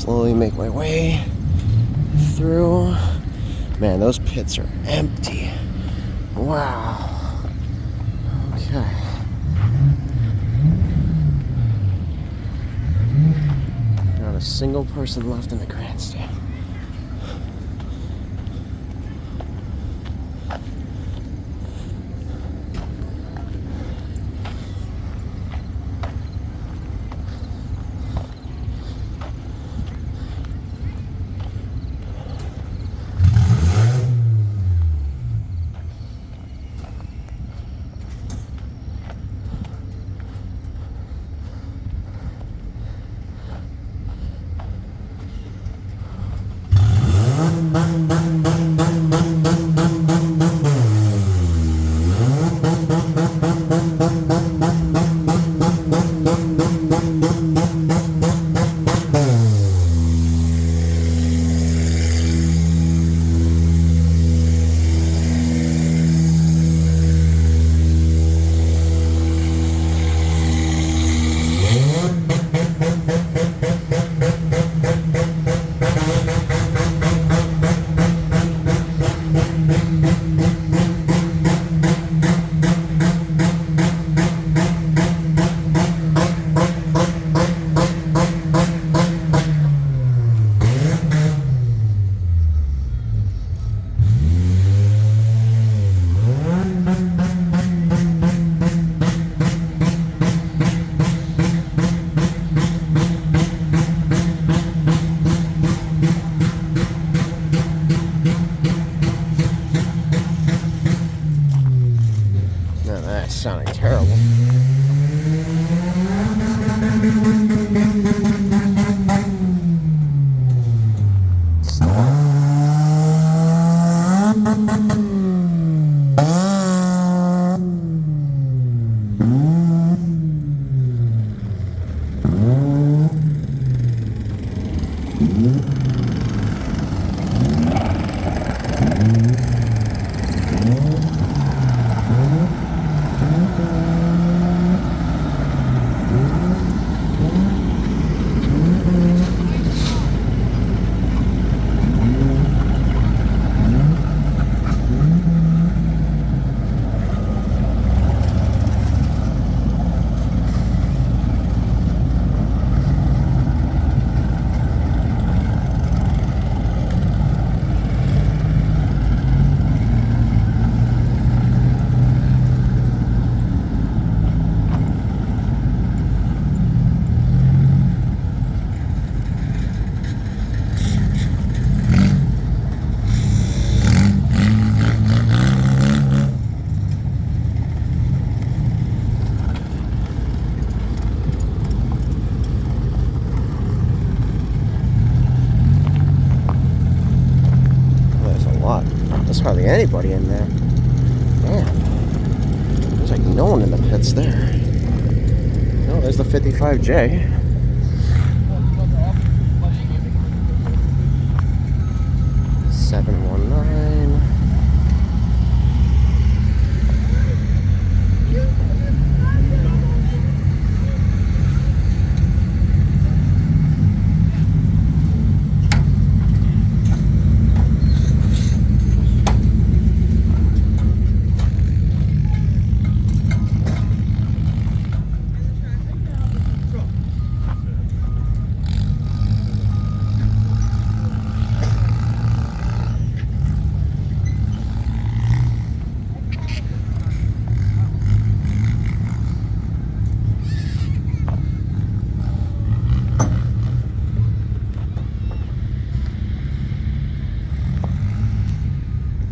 slowly make my way through. Man, those pits are empty. Wow. Okay. Not a single person left in the grandstand. Sounding terrible. There's hardly anybody in there. Man, there's like no one in the pits there. No, there's the 55J.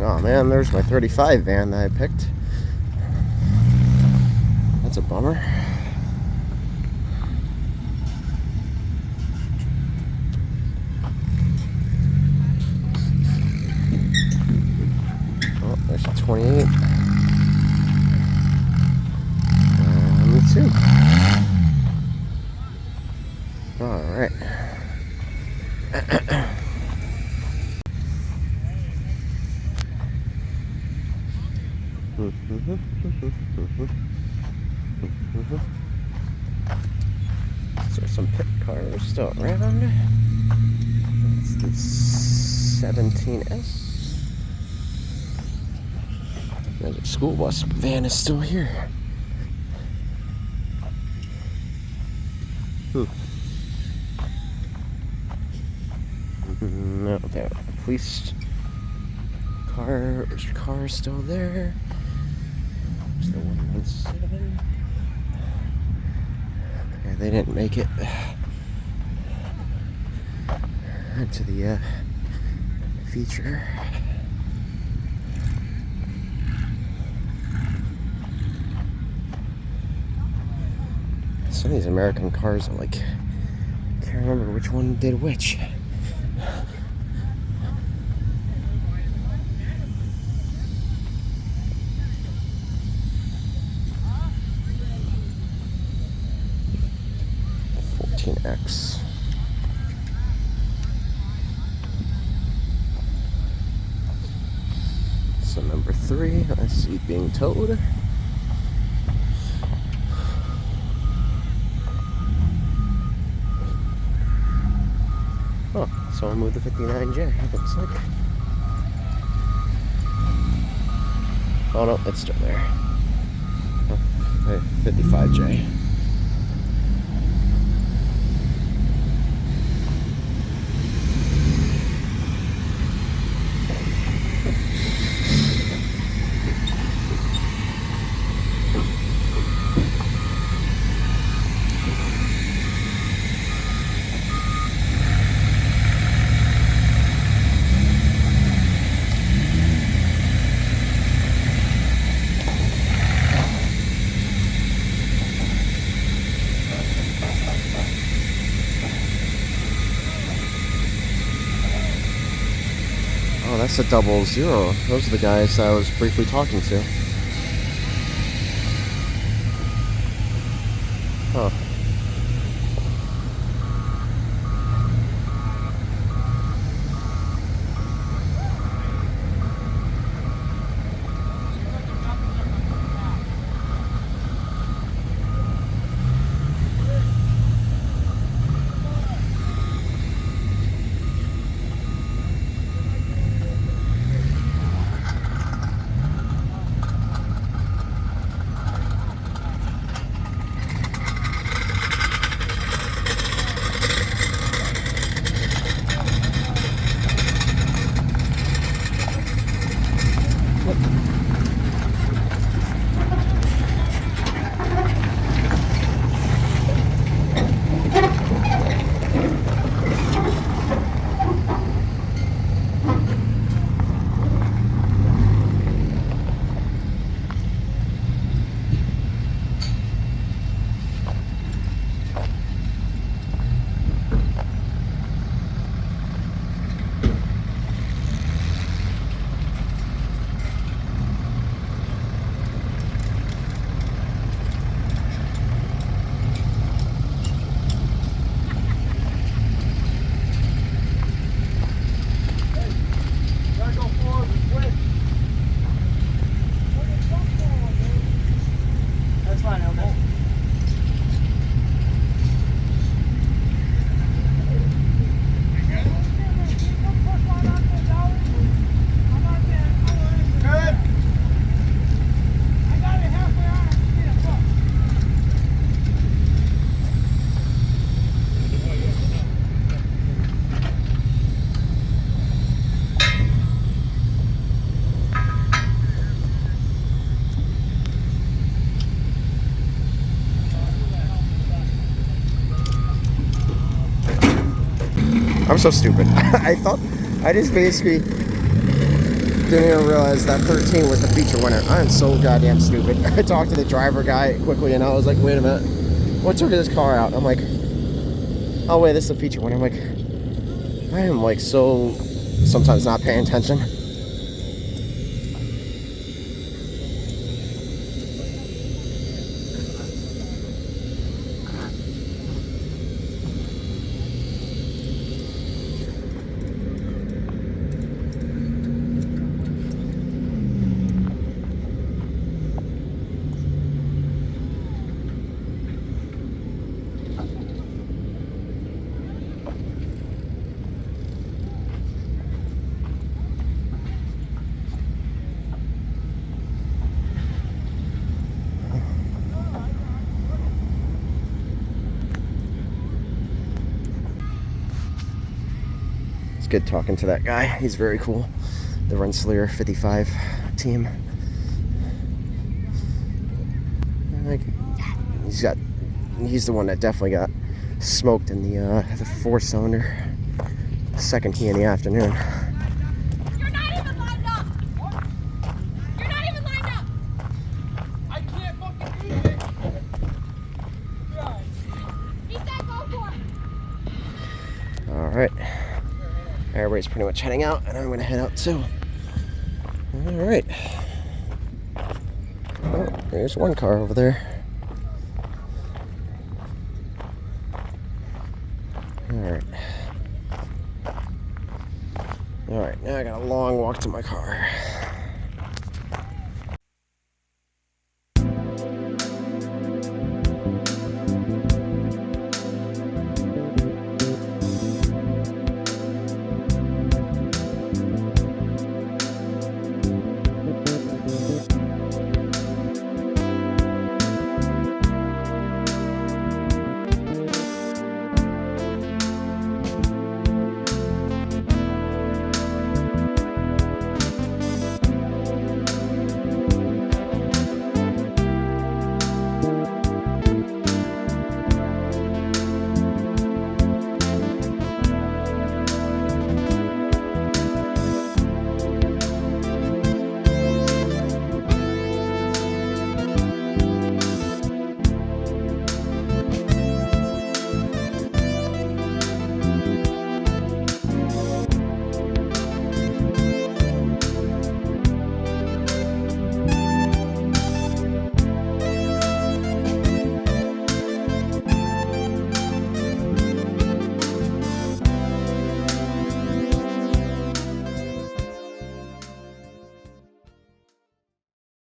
Oh man, there's my 35 van that I picked. That's a bummer. Oh, there's a 28. Me too. All right. So some pit cars still around. It's 17S. The school bus van is still here. No, the police car is still there. There's the 117. Yeah, they didn't make it into the feature. Some of these American cars are like, can't remember which one did which. X. So number 3, I see being towed. Oh, someone moved the 59J, it looks like. Oh no, it's still there. Oh, 55J. Oh, that's a 00. Those are the guys I was briefly talking to. Huh. I'm so stupid. I just basically didn't even realize that 13 was the feature winner. I'm so goddamn stupid. I talked to the driver guy quickly and I was like, wait a minute, what took this car out? I'm like, oh wait, this is the feature winner. I'm like, I am like so sometimes not paying attention. good talking to that guy. He's very cool. The Rensselaer 55 team. Like, he's the one that definitely got smoked in the 4-cylinder. Second key in the afternoon. You're not even lined up. You're not even lined up. I can't fucking do it. He said go for it. All right. Everybody's pretty much heading out, and I'm going to head out too. All right. Oh, there's one car over there. Alright. Alright, now I got a long walk to my car.